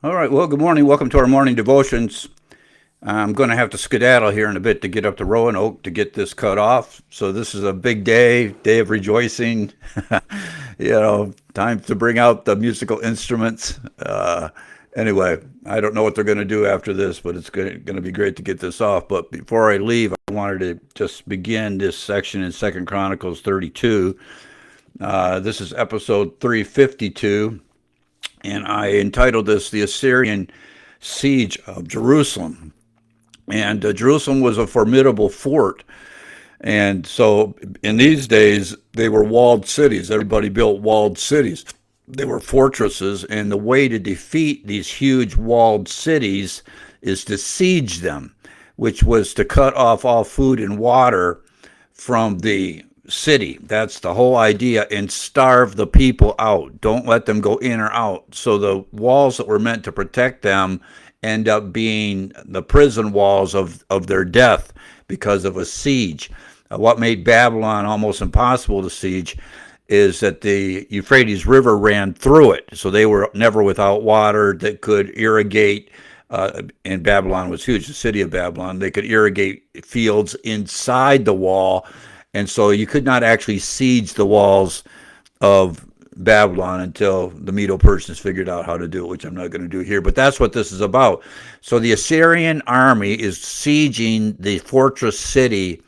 All right. Well, good morning. Welcome to our morning devotions. I'm going to have to skedaddle here in a bit to get up to Roanoke to get this cut off. So this is a big day of rejoicing. Time to bring out the musical instruments. Anyway, I don't know what they're going to do after this, but it's going to be great to get this off. But before I leave, I wanted to just begin this section in Second Chronicles 32. This is episode 352. And I entitled this The Assyrian Siege of Jerusalem. And Jerusalem was a formidable fort. And so in these days, they were walled cities. Everybody built walled cities. They were fortresses. And the way to defeat these huge walled cities is to siege them, which was to cut off all food and water from the city. That's the whole idea, and starve the people out. Don't let them go in or out. So the walls that were meant to protect them end up being the prison walls of their death because of a siege. What made Babylon almost impossible to siege is that the Euphrates River ran through it. So they were never without water that could irrigate. And Babylon was huge, the city of Babylon. They could irrigate fields inside the wall. And so you could not actually siege the walls of Babylon until the Medo-Persians figured out how to do it, which I'm not going to do here. But that's what this is about. So the Assyrian army is sieging the fortress city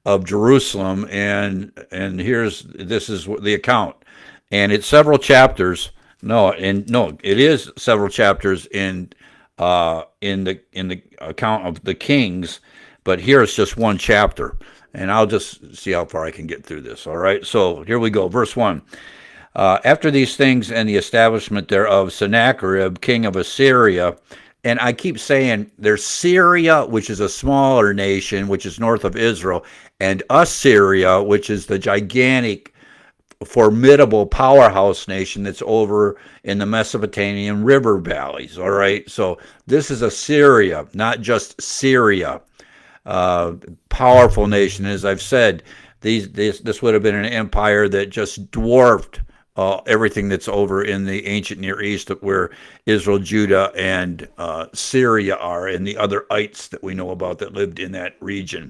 of Jerusalem, and this is the account, and it's several chapters. It is several chapters in the account of the kings, but here it's just one chapter. And I'll just see how far I can get through this. All right. So here we go. Verse 1. After these things and the establishment thereof, Sennacherib, king of Assyria, and I keep saying there's Syria, which is a smaller nation, which is north of Israel, and Assyria, which is the gigantic, formidable powerhouse nation that's over in the Mesopotamian river valleys. All right. So this is Assyria, not just Syria. Powerful nation. As I've said, this would have been an empire that just dwarfed everything that's over in the ancient Near East, where Israel, Judah, and Syria are, and the other ites that we know about that lived in that region.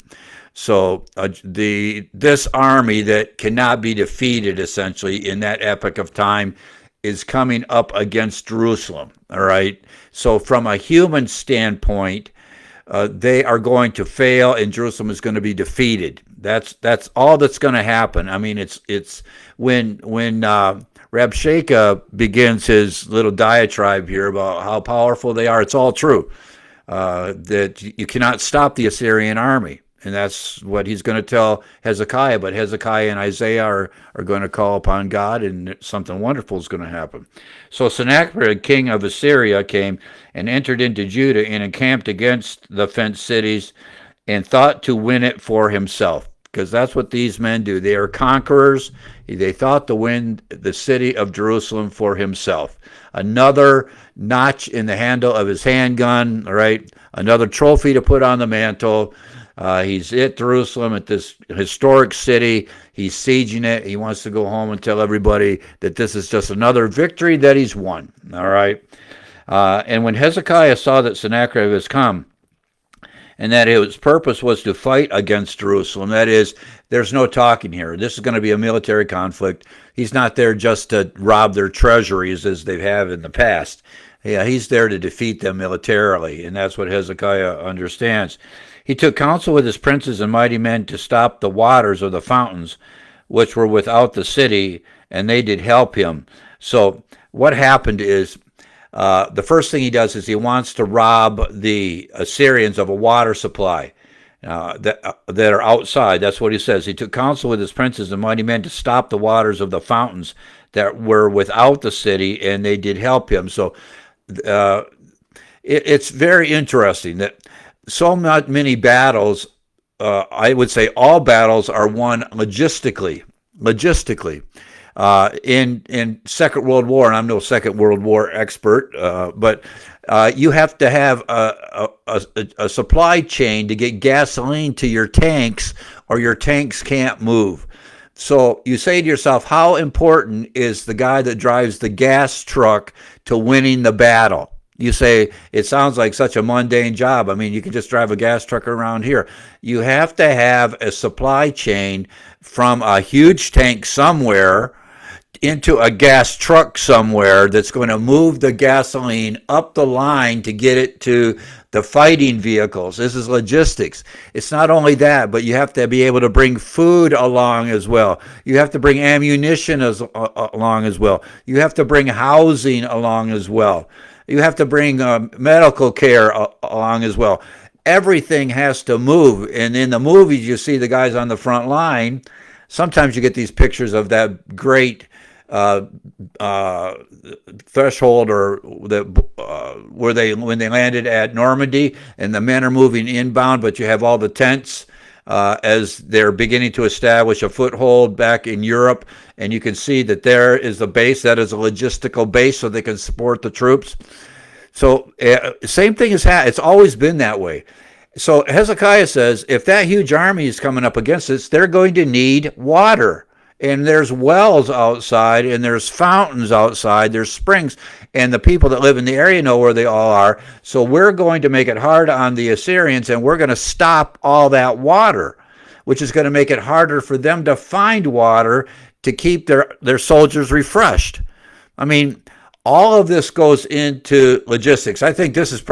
So this army that cannot be defeated, essentially, in that epoch of time, is coming up against Jerusalem. All right. So from a human standpoint, they are going to fail, and Jerusalem is going to be defeated. That's all that's going to happen. I mean, it's when Rabshakeh begins his little diatribe here about how powerful they are. It's all true. That you cannot stop the Assyrian army. And that's what he's going to tell Hezekiah. But Hezekiah and Isaiah are going to call upon God, and something wonderful is going to happen. So Sennacherib, king of Assyria, came and entered into Judah and encamped against the fenced cities and thought to win it for himself. Because that's what these men do. They are conquerors. They thought to win the city of Jerusalem for himself. Another notch in the handle of his handgun, all right? Another trophy to put on the mantle. He's at Jerusalem, at this historic city. He's sieging it. He wants to go home and tell everybody that this is just another victory that he's won. All right. And when Hezekiah saw that Sennacherib has come, and that his purpose was to fight against Jerusalem, that is, there's no talking here. This is going to be a military conflict. He's not there just to rob their treasuries as they have in the past. Yeah, he's there to defeat them militarily, and that's what Hezekiah understands. He took counsel with his princes and mighty men to stop the waters of the fountains which were without the city, and they did help him. So what happened is, the first thing he does is he wants to rob the Assyrians of a water supply that are outside. That's what he says. He took counsel with his princes and mighty men to stop the waters of the fountains that were without the city, and they did help him. So it's very interesting that so many battles, I would say all battles, are won logistically. In Second World War, and I'm no Second World War expert, but you have to have a supply chain to get gasoline to your tanks, or your tanks can't move. So you say to yourself, how important is the guy that drives the gas truck to winning the battle? You say, it sounds like such a mundane job. I mean, you can just drive a gas truck around here. You have to have a supply chain from a huge tank somewhere into a gas truck somewhere that's going to move the gasoline up the line to get it to the fighting vehicles. This is logistics. It's not only that, but you have to be able to bring food along as well. You have to bring ammunition along as well. You have to bring housing along as well. You have to bring medical care along as well. Everything has to move. And in the movies, you see the guys on the front line. Sometimes you get these pictures of that great threshold, or where when they landed at Normandy, and the men are moving inbound, but you have all the tents as they're beginning to establish a foothold back in Europe, and you can see that there is a base that is a logistical base, so they can support the troops. So same thing it's always been that way. So Hezekiah says, if that huge army is coming up against us, they're going to need water. And there's wells outside, and there's fountains outside, there's springs, and the people that live in the area know where they all are. So we're going to make it hard on the Assyrians, and we're going to stop all that water, which is going to make it harder for them to find water to keep their soldiers refreshed. I mean, all of this goes into logistics. I think this is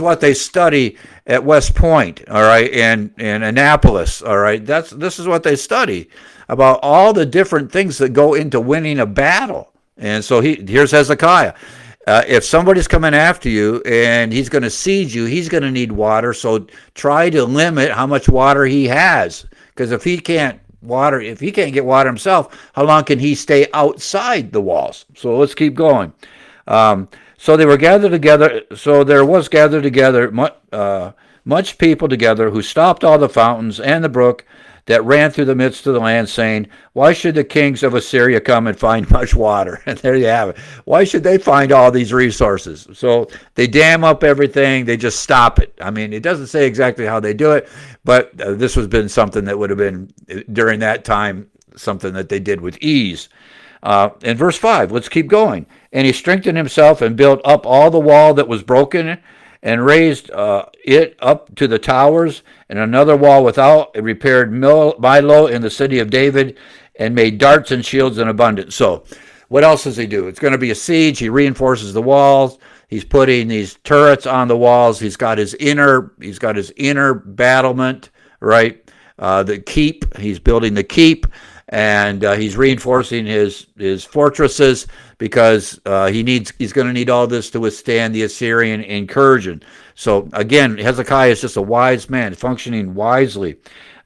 what they study at West Point, all right, and Annapolis, all right. This is what they study about, all the different things that go into winning a battle. And so here's Hezekiah. If somebody's coming after you and he's going to siege you, he's going to need water. So try to limit how much water he has, because if he can't get water himself, how long can he stay outside the walls? So let's keep going. So they were gathered together. So there was gathered together much people together, who stopped all the fountains and the brook that ran through the midst of the land, saying, why should the kings of Assyria come and find much water? And there you have it. Why should they find all these resources? So they dam up everything. They just stop it. I mean, it doesn't say exactly how they do it, but this has been something that would have been, during that time, something that they did with ease. In verse 5, let's keep going. And he strengthened himself and built up all the wall that was broken, and raised it up to the towers, and another wall without, and repaired Milo in the city of David, and made darts and shields in abundance. So what else does he do? It's going to be a siege. He reinforces the walls. He's putting these turrets on the walls. He's got his inner battlement, right? The keep. He's building the keep, and he's reinforcing his fortresses, because he's going to need all this to withstand the Assyrian incursion. So again, Hezekiah is just a wise man, functioning wisely.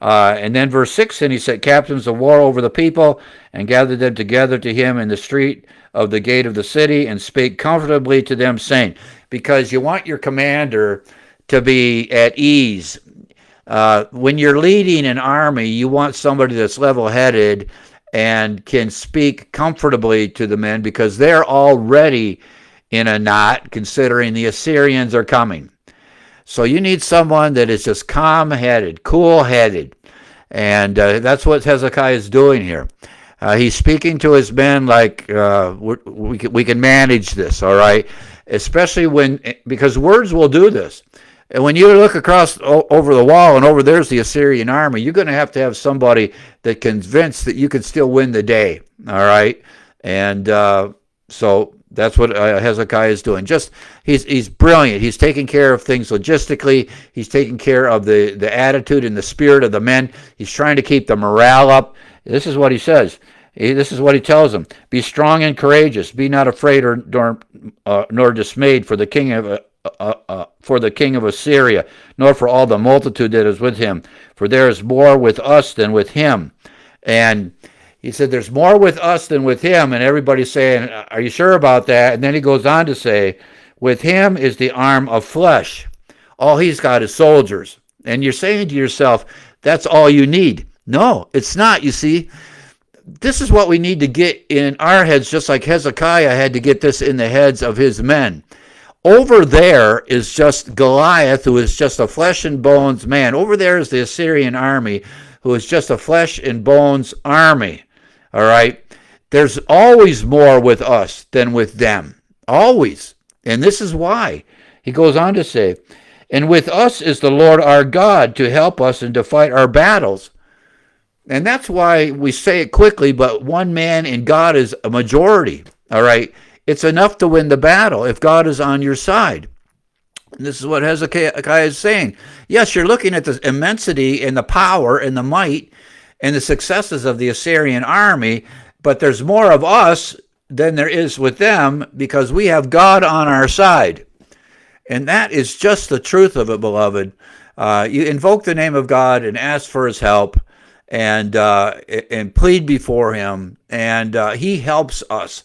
And then verse 6, and he set captains of war over the people, and gathered them together to him in the street of the gate of the city, and spake comfortably to them, saying, because you want your commander to be at ease. When you're leading an army, you want somebody that's level-headed and can speak comfortably to the men, because they're already in a knot, considering the Assyrians are coming. So you need someone that is just calm-headed, cool-headed, and that's what Hezekiah is doing here. He's speaking to his men like, we can manage this, all right? Especially because words will do this. And when you look across over the wall, and over there's the Assyrian army, you're going to have somebody that convinced that you can still win the day, all right? And so that's what Hezekiah is doing. He's brilliant. He's taking care of things logistically. He's taking care of the attitude and the spirit of the men. He's trying to keep the morale up. This is what he says. This is what he tells them: be strong and courageous. Be not afraid nor dismayed for the king of Assyria, nor for all the multitude that is with him. For there is more with us than with him. And he said, there's more with us than with him. And everybody's saying, are you sure about that? And then he goes on to say, with him is the arm of flesh. All he's got is soldiers. And you're saying to yourself, that's all you need. No, it's not. You see, this is what we need to get in our heads, just like Hezekiah had to get this in the heads of his men. Over there is just Goliath, who is just a flesh and bones man. Over there is the Assyrian army, who is just a flesh and bones army. All right? There's always more with us than with them. Always. And this is why. He goes on to say, and with us is the Lord our God to help us and to fight our battles. And that's why we say it quickly, but one man in God is a majority. All right? It's enough to win the battle if God is on your side. And this is what Hezekiah is saying. Yes, you're looking at the immensity and the power and the might and the successes of the Assyrian army, but there's more of us than there is with them because we have God on our side. And that is just the truth of it, beloved. You invoke the name of God and ask for his help and plead before him, and he helps us.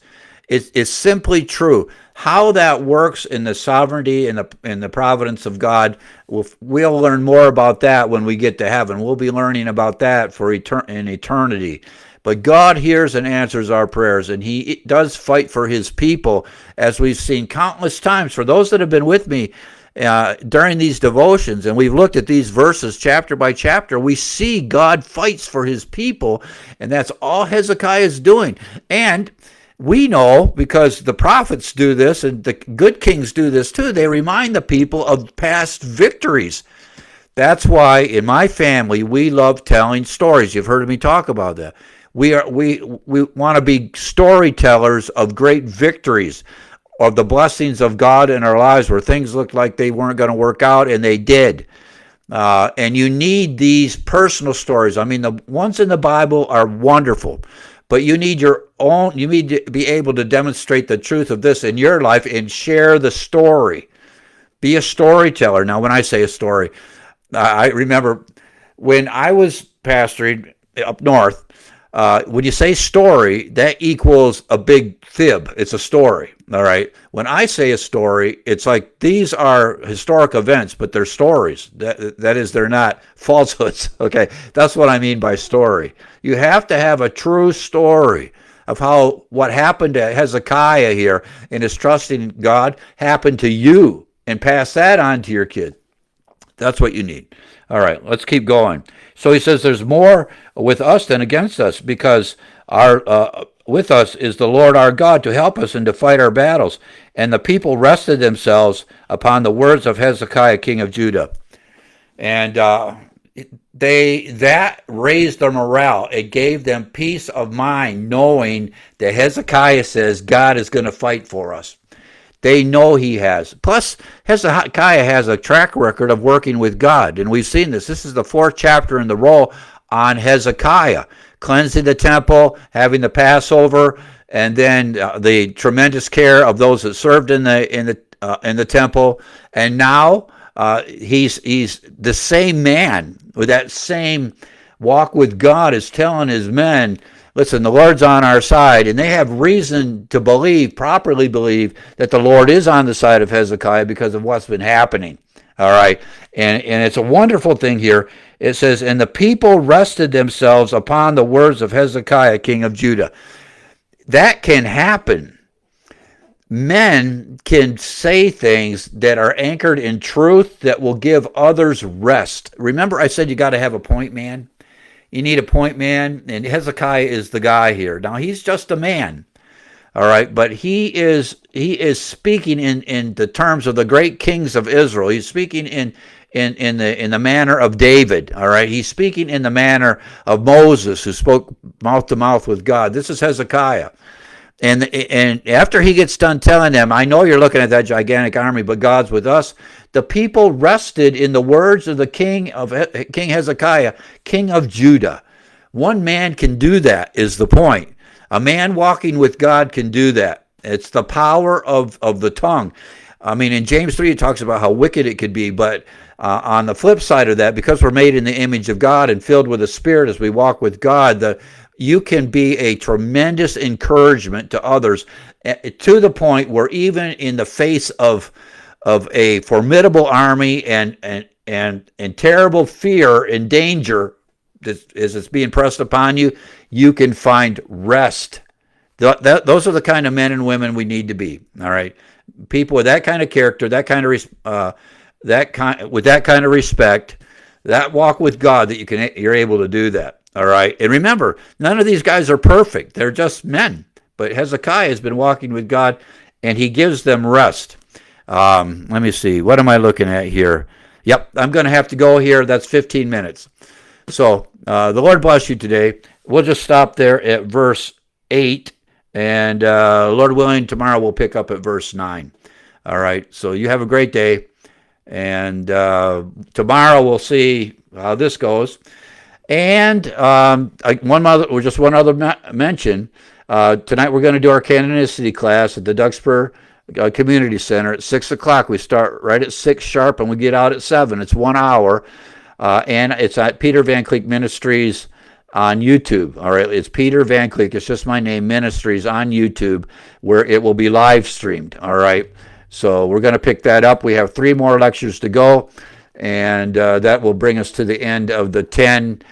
It's simply true. How that works in the sovereignty and the providence of God, we'll learn more about that when we get to heaven. We'll be learning about that for in eternity. But God hears and answers our prayers, and he does fight for his people, as we've seen countless times. For those that have been with me during these devotions, and we've looked at these verses chapter by chapter, we see God fights for his people, and that's all Hezekiah is doing. And we know, because the prophets do this, and the good kings do this too, they remind the people of past victories. That's why in my family we love telling stories. You've heard me talk about that. We want to be storytellers of great victories, of the blessings of God in our lives where things looked like they weren't going to work out, and they did. And you need these personal stories. I mean, the ones in the Bible are wonderful, but you need your own. You need to be able to demonstrate the truth of this in your life and share the story. Be a storyteller. Now, when I say a story, I remember when I was pastoring up north, when you say story, that equals a big fib. It's a story, all right? When I say a story, it's like these are historic events, but they're stories. That is, they're not falsehoods, okay? That's what I mean by story. You have to have a true story of how what happened to Hezekiah here in his trusting God happened to you, and pass that on to your kid. That's what you need. All right, let's keep going. So he says there's more with us than against us, because with us is the Lord our God to help us and to fight our battles. And the people rested themselves upon the words of Hezekiah, king of Judah. And that raised their morale. It gave them peace of mind, knowing that Hezekiah says God is going to fight for us. They know he has. Plus, Hezekiah has a track record of working with God, and we've seen this. This is the 4th chapter in the roll on Hezekiah, cleansing the temple, having the Passover, and then the tremendous care of those that served in the temple. And now he's the same man with that same walk with God is telling his men, listen, the Lord's on our side, and they have reason to properly believe, that the Lord is on the side of Hezekiah because of what's been happening. All right, and it's a wonderful thing here. It says, and the people rested themselves upon the words of Hezekiah, king of Judah. That can happen. Men can say things that are anchored in truth that will give others rest. Remember, I said you got to have a point man. You need a point man, and Hezekiah is the guy here. Now, he's just a man, all right, but he is speaking in the terms of the great kings of Israel. He's speaking in the manner of David, all right. He's speaking in the manner of Moses, who spoke mouth to mouth with God. This is Hezekiah. And after he gets done telling them, I know you're looking at that gigantic army, but God's with us, the people rested in the words of the King Hezekiah, king of Judah. One man can do that, is the point. A man walking with God can do that. It's the power of the tongue. I mean, in James 3, it talks about how wicked it could be, but on the flip side of that, because we're made in the image of God and filled with the Spirit as we walk with God, you can be a tremendous encouragement to others, to the point where even in the face of a formidable army and terrible fear and danger as it's being pressed upon you, you can find rest. Those are the kind of men and women we need to be. All right, people with that kind of character, with that kind of respect, that walk with God that you're able to do that. All right. And remember, none of these guys are perfect. They're just men. But Hezekiah has been walking with God, and he gives them rest. Let me see. What am I looking at here? Yep, I'm going to have to go here. That's 15 minutes. So the Lord bless you today. We'll just stop there at verse 8. And Lord willing, tomorrow we'll pick up at verse 9. All right. So you have a great day. And tomorrow we'll see how this goes. And one other mention. Tonight we're going to do our canonicity class at the Duxborough Community Center at 6 o'clock. We start right at 6 sharp and we get out at 7. It's 1 hour. And it's at Peter Van Cleek Ministries on YouTube. All right, it's Peter Van Cleek. It's just my name, Ministries on YouTube, where it will be live streamed. All right, so we're going to pick that up. We have 3 more lectures to go, and that will bring us to the end of the 10.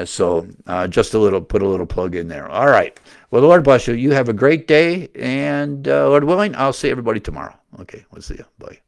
So just put a little plug in there. All right. Well, the Lord bless you. You have a great day, and Lord willing, I'll see everybody tomorrow. Okay, we'll see you. Bye.